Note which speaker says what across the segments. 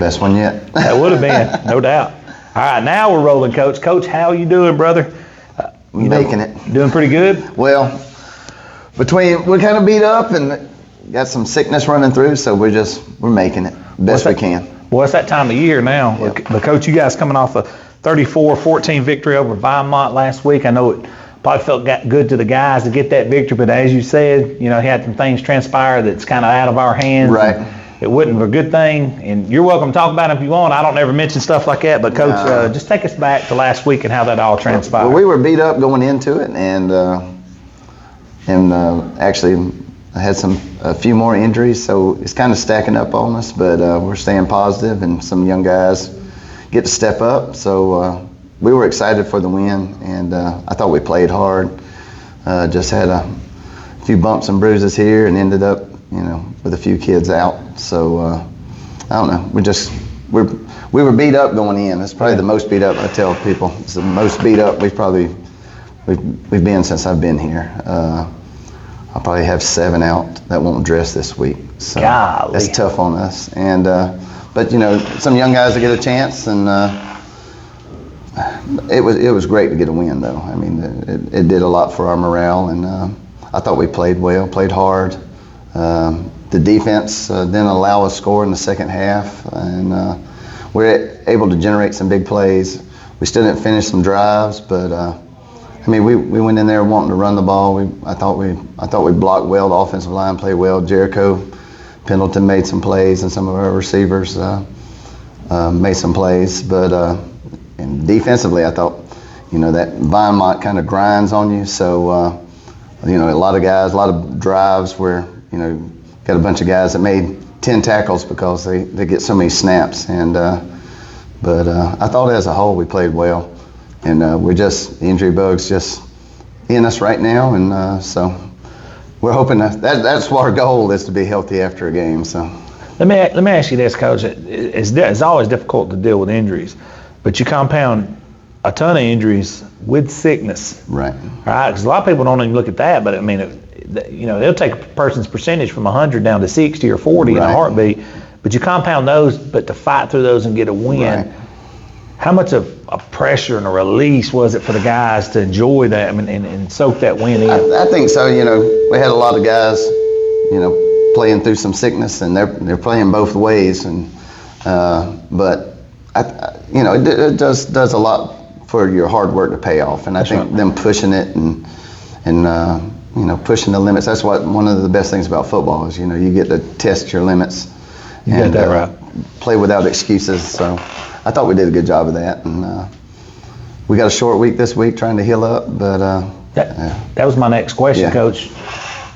Speaker 1: best one yet.
Speaker 2: That would have been, no doubt. All right, now we're rolling, Coach. Coach, how you doing, brother?
Speaker 1: Making it.
Speaker 2: Doing pretty good?
Speaker 1: Well, we're kind of beat up and got some sickness running through, so we're making it best we can.
Speaker 2: Well, it's that time of year now.
Speaker 1: Yep.
Speaker 2: But Coach, you guys coming off a 34-14 victory over Vinemont last week. I know it probably felt good to the guys to get that victory, but as you said, he had some things transpire that's kind of out of our hands.
Speaker 1: Right.
Speaker 2: It wasn't a good thing, and you're welcome to talk about it if you want. I don't ever mention stuff like that, but Coach, just take us back to last week and how that all transpired.
Speaker 1: Well, we were beat up going into it, and actually I had a few more injuries, so it's kind of stacking up on us, but we're staying positive, and some young guys get to step up, so we were excited for the win, and I thought we played hard. Just had a few bumps and bruises here and ended up with a few kids out. So I don't know. We were beat up going in. It's probably the most beat up. I tell people it's the most beat up we've been since I've been here. I'll probably have 7 out that won't dress this week. So
Speaker 2: Golly.
Speaker 1: That's tough on us. And but some young guys will get a chance, and it was great to get a win though. I mean, it did a lot for our morale, and I thought we played well, played hard. The defense didn't allow us to score in the second half, and we were able to generate some big plays. We still didn't finish some drives, but we went in there wanting to run the ball. I thought we blocked well. The offensive line played well. Jericho Pendleton made some plays, and some of our receivers made some plays. But and defensively, I thought that Vinemont kind of grinds on you. So a lot of guys, a lot of drives where got a bunch of guys that made 10 tackles because they get so many snaps. And but I thought as a whole we played well, and the injury bug's just in us right now, and so we're hoping that's what our goal is, to be healthy after a game. So
Speaker 2: let me ask you this, Coach. It's always difficult to deal with injuries, but you compound a ton of injuries with sickness.
Speaker 1: Right.
Speaker 2: Right, because a lot of people don't even look at that, but I mean, they'll take a person's percentage from 100 down to 60 or 40 in a heartbeat, but you compound those, but to fight through those and get a win, how much of a pressure and a release was it for the guys to enjoy that and soak that win in?
Speaker 1: I think so. We had a lot of guys, playing through some sickness, and they're playing both ways, and but it does a lot for your hard work to pay off, and I think them pushing it and pushing the limits. That's one of the best things about football is you get to test your limits.
Speaker 2: You got that right.
Speaker 1: Play without excuses. So I thought we did a good job of that, and we got a short week this week trying to heal up. But
Speaker 2: that was my next question, Coach.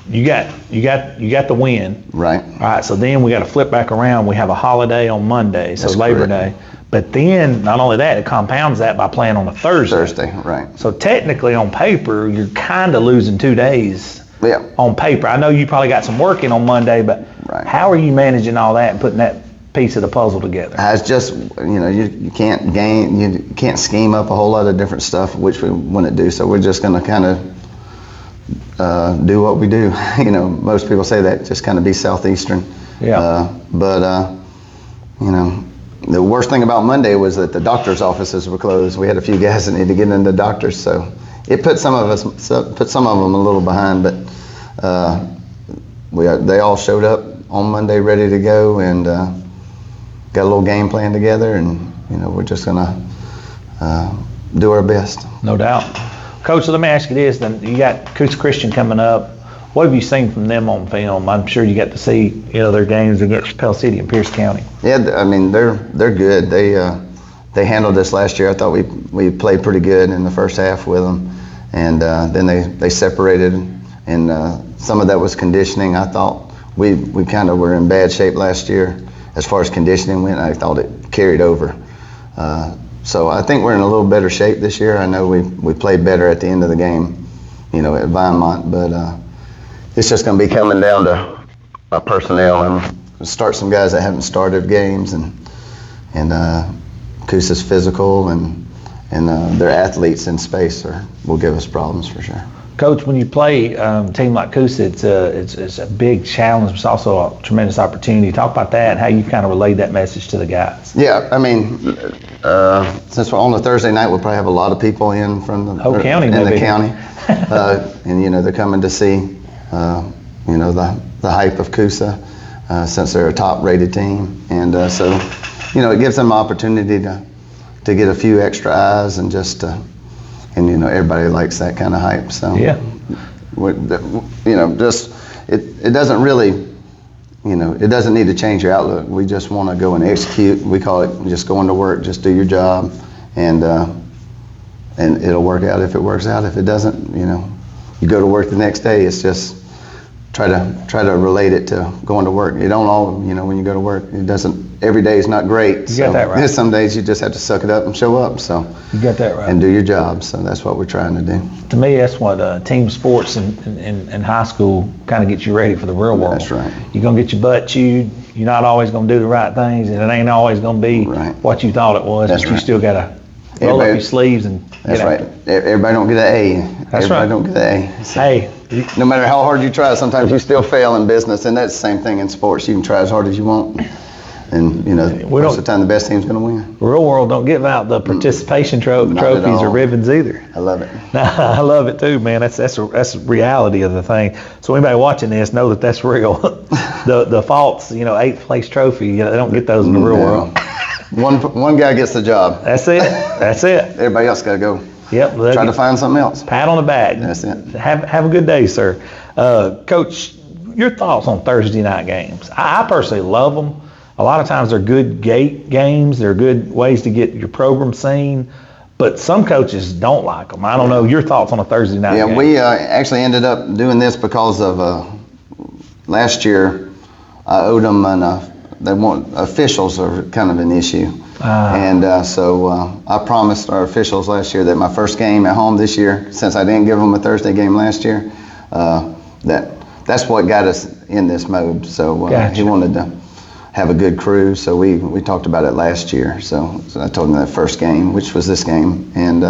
Speaker 2: You got the win.
Speaker 1: Right.
Speaker 2: All right. So then we got to flip back around. We have a holiday on Monday, so
Speaker 1: That's
Speaker 2: Labor
Speaker 1: correct.
Speaker 2: Day. But then, not only that, it compounds that by playing on a Thursday.
Speaker 1: Right.
Speaker 2: So technically, on paper, you're kind of losing 2 days.
Speaker 1: Yeah.
Speaker 2: On paper, I know you probably got some work in on Monday, but how are you managing all that and putting that piece of the puzzle together?
Speaker 1: It's just you can't scheme up a whole lot of different stuff, which we wouldn't do. So we're just going to kind of do what we do. Most people say that, just kind of be Southeastern.
Speaker 2: Yeah.
Speaker 1: But the worst thing about Monday was that the doctor's offices were closed. We had a few guys that needed to get into the doctors, so it put some of them a little behind. But they all showed up on Monday ready to go, and got a little game plan together, and we're just gonna do our best.
Speaker 2: No doubt. Coach, so let me ask you this, then you got Coosa Christian coming up. What have you seen from them on film? I'm sure you got to see their games against Pell City and Pierce County.
Speaker 1: Yeah, they're good. They handled this last year. I thought we played pretty good in the first half with them, and then they separated, and some of that was conditioning. I thought we kind of were in bad shape last year as far as conditioning went. I thought it carried over. So I think we're in a little better shape this year. I know we played better at the end of the game, at Vinemont, but it's just going to be coming down to personnel, and start some guys that haven't started games, and Coosa's physical, and their athletes in space will give us problems for sure.
Speaker 2: Coach, when you play a team like Coosa, it's a big challenge, but it's also a tremendous opportunity. Talk about that and how you kind of relayed that message to the guys.
Speaker 1: Yeah, I mean, since we're on a Thursday night, we'll probably have a lot of people in from the
Speaker 2: whole county,
Speaker 1: in
Speaker 2: maybe.
Speaker 1: the county, and they're coming to see the hype of Coosa since they're a top-rated team, and so it gives them an opportunity to get a few extra eyes and just. And everybody likes that kind of hype. So
Speaker 2: yeah,
Speaker 1: just it doesn't really, it doesn't need to change your outlook. We just want to go and execute. We call it just going to work. Just do your job, and it'll work out if it works out. If it doesn't, you go to work the next day. It's just try to relate it to going to work. You don't all, when you go to work, it doesn't. Every day is not great.
Speaker 2: You got that right.
Speaker 1: Some days you just have to suck it up and show up. So
Speaker 2: you got that right.
Speaker 1: And do your job. So that's what we're trying to do.
Speaker 2: To me, that's what team sports in high school kind of gets you ready for the real world.
Speaker 1: That's right.
Speaker 2: You're gonna get your butt chewed. You're not always gonna do the right things, and it ain't always gonna be what you thought it was.
Speaker 1: That's
Speaker 2: but you still gotta roll up your sleeves and
Speaker 1: That's right. Everybody don't get an A. Everybody don't get an A. So
Speaker 2: hey.
Speaker 1: No matter how hard you try, sometimes you still fail in business, and that's the same thing in sports. You can try as hard as you want, and most of the time the best team's going to win.
Speaker 2: The real world don't give out the participation trophies or ribbons either.
Speaker 1: I love it.
Speaker 2: I love it too, man. That's a reality of the thing. So anybody watching this, know that that's real. the false, 8th place trophy, they don't get those in the real world.
Speaker 1: One guy gets the job.
Speaker 2: That's it. That's it.
Speaker 1: Everybody else got to go.
Speaker 2: Yep.
Speaker 1: Try to find something else.
Speaker 2: Pat on the back.
Speaker 1: That's it.
Speaker 2: Have a good day, sir. Coach, your thoughts on Thursday night games? I personally love them. A lot of times they're good gate games. They're good ways to get your program seen. But some coaches don't like them. I don't know your thoughts on a Thursday night game.
Speaker 1: Yeah, we actually ended up doing this because of last year I owed them officials are kind of an issue. And so I promised our officials last year that my first game at home this year, since I didn't give them a Thursday game last year, that's what got us in this mode. So he wanted to have a good crew, so we talked about it last year. So I told him that first game, which was this game, and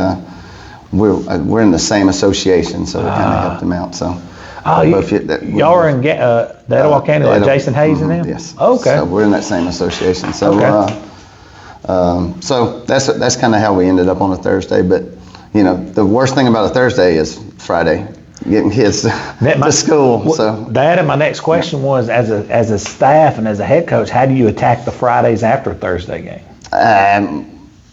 Speaker 1: we're in the same association, so it kind of helped him out. So.
Speaker 2: Y'all are in the Etowah County, like Jason Hayes and them?
Speaker 1: Yes.
Speaker 2: Okay.
Speaker 1: So we're in that same association. So so that's kind of how we ended up on a Thursday. But the worst thing about a Thursday is Friday, getting kids to school. So
Speaker 2: that, and my next question was, as a staff and as a head coach, how do you attack the Fridays after a Thursday game?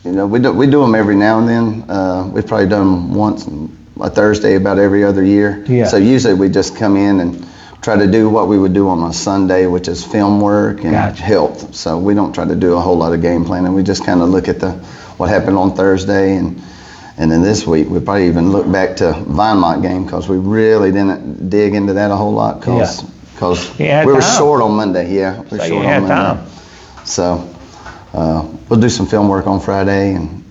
Speaker 1: We do them every now and then. We've probably done them once a Thursday about every other year.
Speaker 2: Yeah.
Speaker 1: So usually we just come in and try to do what we would do on a Sunday, which is film work and health. So we don't try to do a whole lot of game planning. We just kind of look at what happened on Thursday, and then this week we probably even look back to Vinemont game because we really didn't dig into that a whole lot because we were short on Monday. Yeah, we were short on Monday.
Speaker 2: Time.
Speaker 1: So we'll do some film work on Friday and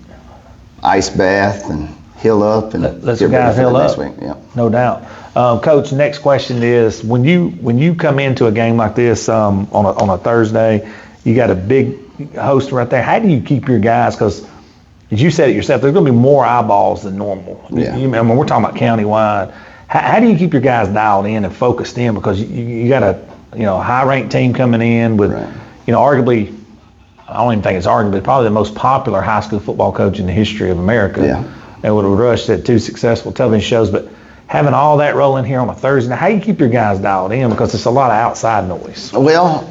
Speaker 1: ice bath and heal up and
Speaker 2: let the guys heal up.
Speaker 1: Next week. Yeah.
Speaker 2: No doubt. Coach, next question is, when you come into a game like this on a Thursday, you got a big host right there. How do you keep your guys? Because as you said it yourself, there's going to be more eyeballs than normal.
Speaker 1: Yeah.
Speaker 2: We're talking about countywide. How do you keep your guys dialed in and focused in? Because you got a high-ranked team coming in with arguably, I don't even think it's arguably, probably the most popular high school football coach in the history of America.
Speaker 1: Yeah.
Speaker 2: And would have rushed at 2 successful television shows, but having all that rolling here on a Thursday night, how do you keep your guys dialed in? Because it's a lot of outside noise.
Speaker 1: Well,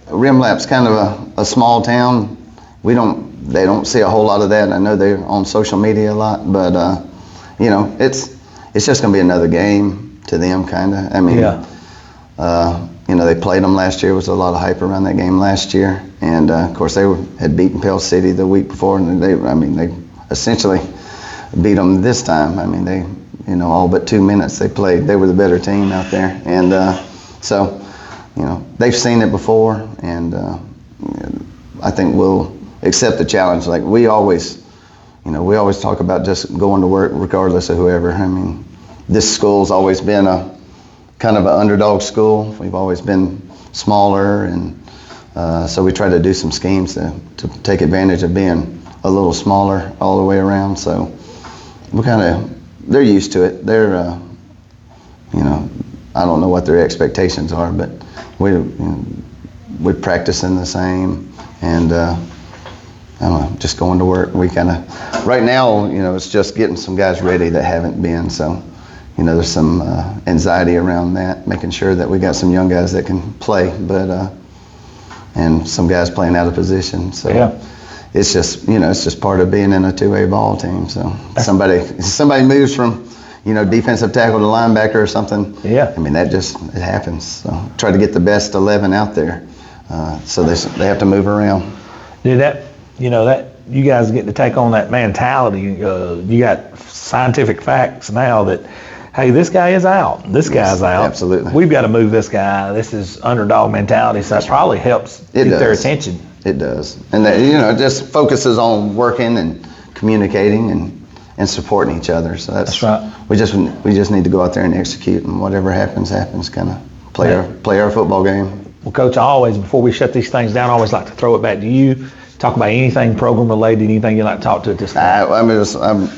Speaker 1: Rimlap's kind of a small town. They don't see a whole lot of that. I know they're on social media a lot, but it's just going to be another game to them, kind of. I mean, they played them last year. There was a lot of hype around that game last year, and of course they had beaten Pell City the week before, and they essentially beat them this time. I mean, they all but 2 minutes they played. They were the better team out there, and so they've seen it before, and I think we'll accept the challenge. Like we always talk about just going to work regardless of whoever. I mean, this school's always been a kind of an underdog school. We've always been smaller, and so we try to do some schemes to take advantage of being a little smaller all the way around. So we'll kind of they're used to it. They're, I don't know what their expectations are, but we're practicing the same, and I don't know, just going to work. We kind of, right now, it's just getting some guys ready that haven't been. So, there's some anxiety around that, making sure that we got some young guys that can play, but and some guys playing out of position. So it's just part of being in a 2A ball team. So somebody moves from defensive tackle to linebacker or something.
Speaker 2: Yeah.
Speaker 1: I mean, it happens. So try to get the best 11 out there. So they have to move around.
Speaker 2: Dude, that you guys get to take on that mentality. You got scientific facts now that, hey, this guy is out. This guy's out.
Speaker 1: Absolutely.
Speaker 2: We've got to move this guy. This is underdog mentality. So that probably helps get their attention.
Speaker 1: It does. And that, it just focuses on working and communicating and supporting each other. So that's
Speaker 2: right.
Speaker 1: We just need to go out there and execute, and whatever happens. Kind of play our football game.
Speaker 2: Well, Coach, before we shut these things down, I always like to throw it back to you. Talk about anything program related, anything you'd like to talk to at this point.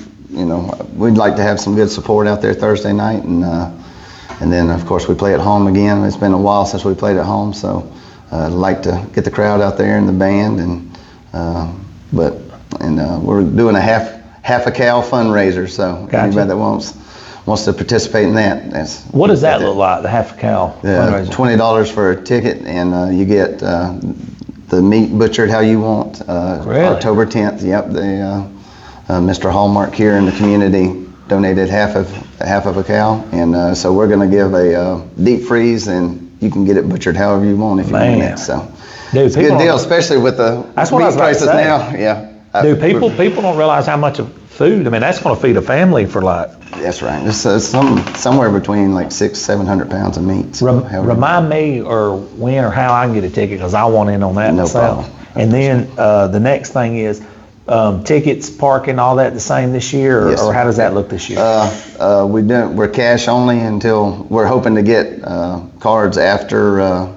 Speaker 1: We'd like to have some good support out there Thursday night, and then of course we play at home again. It's been a while since we played at home, so I'd like to get the crowd out there and the band, and we're doing a half a cow fundraiser. So anybody that wants to participate in that,
Speaker 2: what does that look like? The half a cow fundraiser?
Speaker 1: $20 for a ticket, and you get the meat butchered how you want.
Speaker 2: Really?
Speaker 1: October 10th. Yep. Mr. Hallmark here in the community donated half of a cow, and so we're going to give a deep freeze, and you can get it butchered however you want if you want it. So it's a good deal, especially with the meat prices now. Yeah.
Speaker 2: Dude, people don't realize how much of food. I mean, that's going to feed a family for
Speaker 1: That's right. It's somewhere between like 600-700 pounds of meat. So
Speaker 2: remind me or when or how I can get a ticket, because I want in on that myself.
Speaker 1: Problem.
Speaker 2: And then the next thing is tickets, parking, all that the same this year,
Speaker 1: Yes,
Speaker 2: or how does that look this year?
Speaker 1: We're cash only until we're hoping to get cards after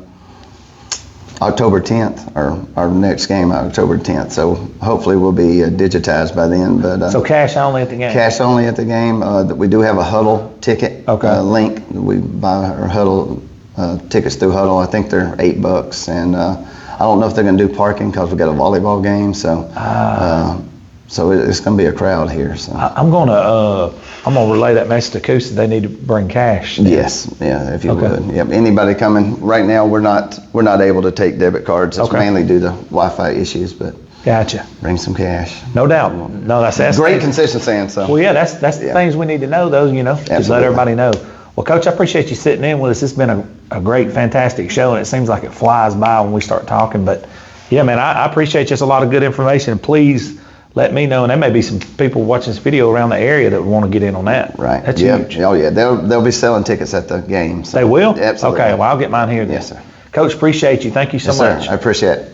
Speaker 1: October 10th, or our next game, October 10th. So hopefully we'll be digitized by then. But
Speaker 2: so cash only at the game.
Speaker 1: Cash only at the game. We do have a Huddle ticket link. We buy our Huddle tickets through Huddle. I think they're $8, and I don't know if they're going to do parking because we got a volleyball game. So so it's going to be a crowd here. So
Speaker 2: I'm going to relay that message to Coosa. They need to bring cash.
Speaker 1: Yes, if you would. Yep. Anybody coming right now? We're not able to take debit cards. It's mainly due to Wi-Fi issues, but
Speaker 2: gotcha.
Speaker 1: Bring some cash.
Speaker 2: No doubt. No, that's
Speaker 1: great consistency. So
Speaker 2: well, yeah, that's the things we need to know, though. Just let everybody know. Well, Coach, I appreciate you sitting in with us. It's been a great, fantastic show, and it seems like it flies by when we start talking. But yeah, man, I appreciate just a lot of good information. Please let me know, and there may be some people watching this video around the area that want to get in on that.
Speaker 1: Right.
Speaker 2: That's huge.
Speaker 1: Oh yeah, they'll be selling tickets at the game. So.
Speaker 2: They will?
Speaker 1: Absolutely.
Speaker 2: Okay, well, I'll get mine here then.
Speaker 1: Yes, sir.
Speaker 2: Coach, appreciate you. Thank you so much.
Speaker 1: Sir. I appreciate it.